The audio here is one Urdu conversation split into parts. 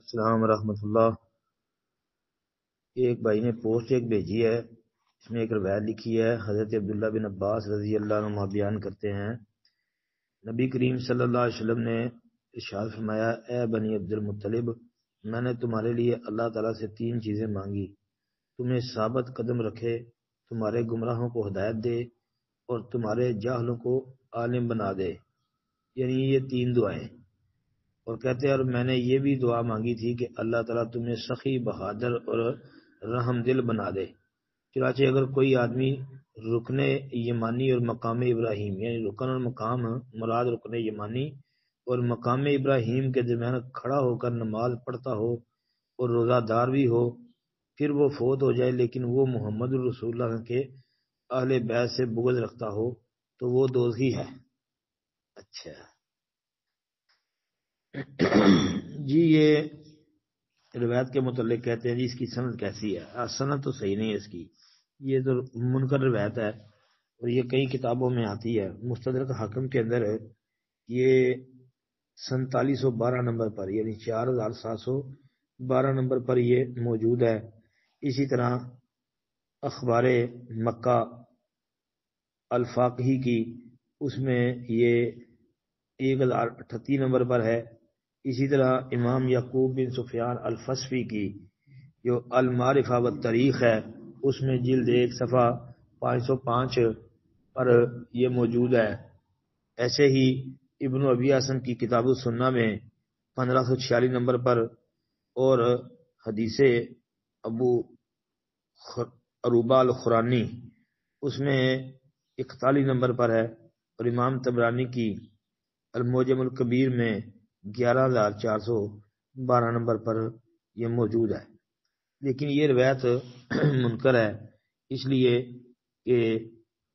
السلام ورحمۃ اللہ۔ ایک بھائی نے پوسٹ بھیجی ہے، اس میں ایک روایت لکھی ہے۔ حضرت عبداللہ بن عباس رضی اللہ عنہ بیان کرتے ہیں، نبی کریم صلی اللہ علیہ وسلم نے ارشاد فرمایا، اے بنی عبد المطلب، میں نے تمہارے لیے اللہ تعالیٰ سے 3 چیزیں مانگی، تمہیں ثابت قدم رکھے، تمہارے گمراہوں کو ہدایت دے اور تمہارے جاہلوں کو عالم بنا دے، یعنی یہ 3 دعائیں۔ اور کہتے ہیں اور میں نے یہ بھی دعا مانگی تھی کہ اللہ تعالیٰ تمہیں سخی، بہادر اور رحم دل بنا دے۔ چنانچہ اگر کوئی آدمی رکن یمانی اور مقام ابراہیم، یعنی رکن اور مقام مراد رکن یمانی اور مقام ابراہیم کے درمیان کھڑا ہو کر نماز پڑھتا ہو اور روزہ دار بھی ہو، پھر وہ فوت ہو جائے لیکن وہ محمد الرسول اللہ کے اہل بیت سے بغض رکھتا ہو تو وہ دوزخی ہے۔ اچھا جی، یہ روایت کے متعلق کہتے ہیں جی اس کی سند کیسی ہے؟ سند تو صحیح نہیں ہے اس کی، یہ تو منکر روایت ہے اور یہ کئی کتابوں میں آتی ہے۔ مستدرک حاکم کے اندر یہ 4712 نمبر پر، یعنی 4712 نمبر پر یہ موجود ہے۔ اسی طرح اخبار مکہ الفاقہی کی، اس میں یہ 1038 نمبر پر ہے۔ اسی طرح امام یعقوب بن سفیان الفصفی کی جو المعرفہ والتاریخ ہے، اس میں جلد 1 صفحہ 505 پر یہ موجود ہے۔ ایسے ہی ابن ابی عاصم کی کتاب السنہ میں 1546 نمبر پر، اور حدیث ابو عروبہ الخرانی اس میں 41 نمبر پر ہے، اور امام طبرانی کی المعجم الکبیر میں 11412 نمبر پر یہ موجود ہے۔ لیکن یہ روایت منکر ہے، اس لیے کہ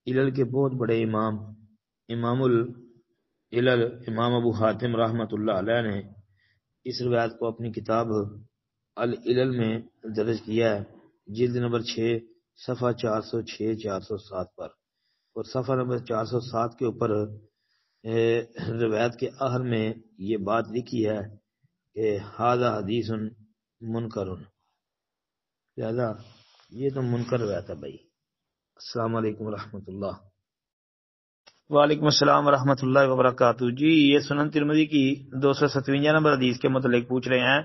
علل کے بہت بڑے امام العلل امام ابو حاتم رحمۃ اللہ علیہ نے اس روایت کو اپنی کتاب العلل میں درج کیا ہے، جلد نمبر 6 صفحہ 406-407 پر، اور صفحہ نمبر 407 کے اوپر روایت کے آخر میں یہ بات لکھی ہے کہ ھذا حدیث منکر، لہذا یہ تو منکر روایت ہے بھائی۔ السلام علیکم ورحمۃ اللہ۔ وعلیکم السلام ورحمۃ اللہ وبرکاتہ۔ جی، یہ سنن ترمذی کی 257 نمبر حدیث کے متعلق پوچھ رہے ہیں،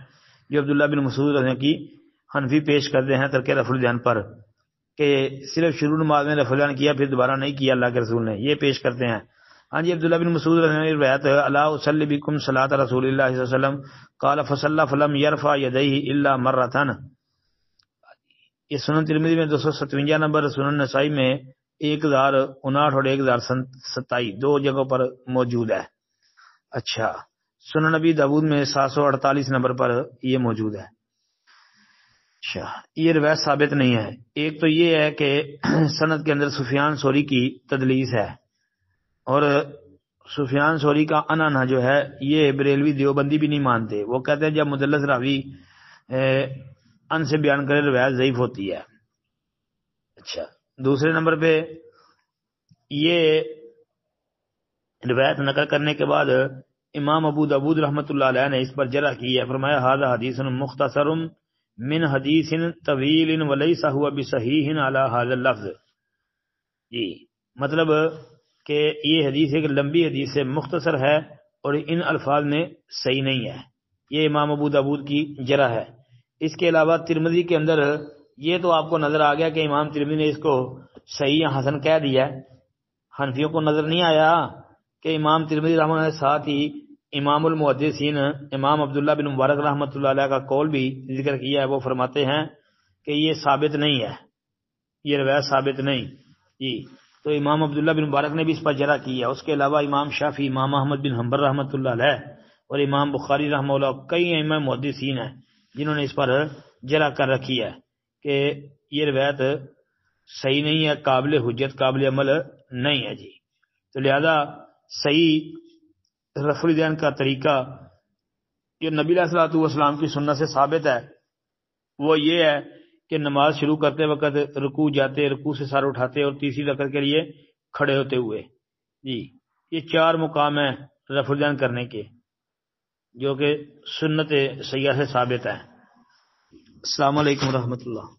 جو عبداللہ بن مسعود رضی اللہ عنہ کی حنفی پیش کرتے ہیں ترک رفع الیدین پر، کہ صرف شروع نماز میں رفع الیدین کیا، پھر دوبارہ نہیں کیا اللہ کے رسول نے، یہ پیش کرتے ہیں۔ ہاں جی، عبداللہ بن مسعود رضی اللہ عنہ کی روایت ہے، الا اصلی بکم صلاۃ رسول اللہ صلی اللہ علیہ وسلم قال فصلى فلم يرفع يديه الا مرۃ۔ یہ سنن ترمذی میں 257 نمبر، سنن نسائی میں 1059 اور 1027 دو جگہوں پر موجود ہے۔ اچھا، سنن نبی داؤد میں 748 نمبر پر یہ موجود ہے۔ اچھا، یہ روایت ثابت نہیں ہے۔ ایک تو یہ ہے کہ سند کے اندر سفیان ثوری کی تدلیس ہے، اور سفیان ثوری کا انانا جو ہے یہ بریلوی دیوبندی بھی نہیں مانتے، وہ کہتے ہیں جب مدلس راوی ان سے بیان کرے روایت ضعیف ہوتی ہے۔ اچھا، دوسرے نمبر پہ یہ روایت نقل کرنے کے بعد امام ابو داؤد رحمۃ اللہ علیہ نے اس پر جرح کی ہے، فرمایا ھذا حدیث مختصر من حدیث طویل ولیس هو بصحیح علی ھذا اللفظ۔ جی، مطلب کہ یہ حدیث ایک لمبی حدیث سے مختصر ہے اور ان الفاظ میں صحیح نہیں ہے، یہ امام ابو داؤد کی جرح ہے۔ اس کے علاوہ ترمذی کے اندر یہ تو آپ کو نظر آ گیا کہ امام ترمذی نے اس کو صحیح یا حسن کہہ دیا ہے، حنفیوں کو نظر نہیں آیا کہ امام ترمذی رحمۃ اللہ علیہ ساتھ ہی امام المحدثین امام عبداللہ بن مبارک رحمۃ اللہ علیہ کا قول بھی ذکر کیا ہے، وہ فرماتے ہیں کہ یہ ثابت نہیں ہے، یہ روایت ثابت نہیں۔ جی، تو امام عبداللہ بن مبارک نے بھی اس پر جرح کی ہے۔ اس کے علاوہ امام شافعی، امام احمد بن حنبل رحمۃ اللہ علیہ اور امام بخاری رحمہ اللہ، کئی ائمہ محدثین ہیں جنہوں نے اس پر جرح کر رکھی ہے کہ یہ روایت صحیح نہیں ہے، قابل حجت، قابل عمل نہیں ہے۔ جی، تو لہذا صحیح رفع الیدین کا طریقہ یہ نبی علیہ الصلوۃ والسلام کی سنت سے ثابت ہے، وہ یہ ہے کہ نماز شروع کرتے وقت رکوع جاتے، رکوع سے سر اٹھاتے اور تیسری رکعت کے لیے کھڑے ہوتے ہوئے۔ جی، یہ 4 مقام ہیں رفع الیدین کرنے کے۔ جو کہ سنت سیاح سے ثابت ہے. السلام علیکم ورحمۃ اللہ.